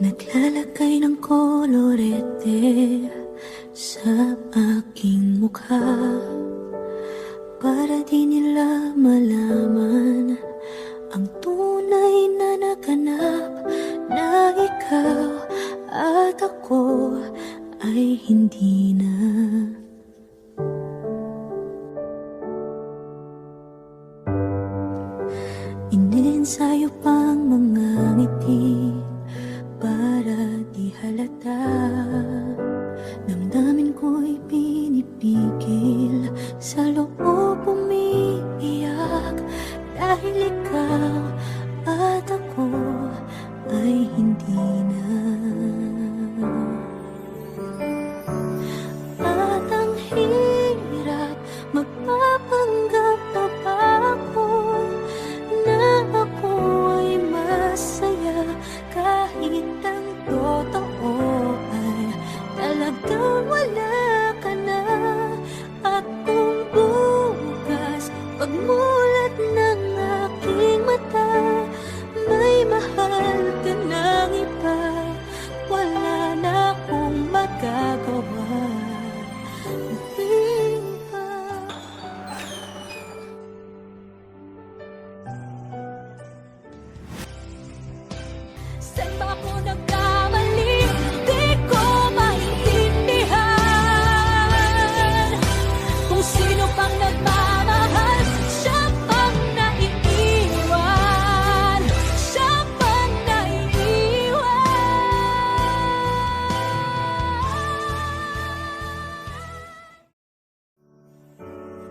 Naglalagay ng kolorete sa aking mukha para di nila malaman ang tunay na naganap, na ikaw at ako ay hindi na. Iniensayo pang mga ngiti para di halata. Damdamin ko'y pinipigil, sa loob umiiyak, dahil ikaw at ako ay hindi na. At ang hirap, magpapanggap na ba ako na ako ay masaya, kahit ang totoo ay talagang wala ka na. At kung bukas pagmulat ng aking mata, may mahal ka ng iba, wala na akong magagawa. Saan ba ako nagkamali? Di ko maintindihan kung sino pang nagmamahal, siya pang naiiwan, siya pang naiiwan.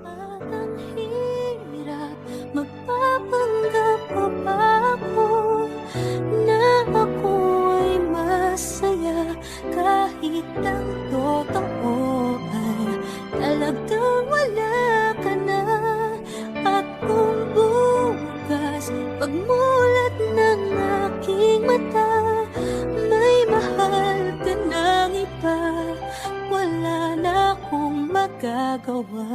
At ang hirap, magpapanggap pa ba ako na ako ay masaya, kahit ang totoo ay talagang wala ka na. At kung bukas pagmulat ng aking mata, may mahal ka ng iba, wala na akong magagawa.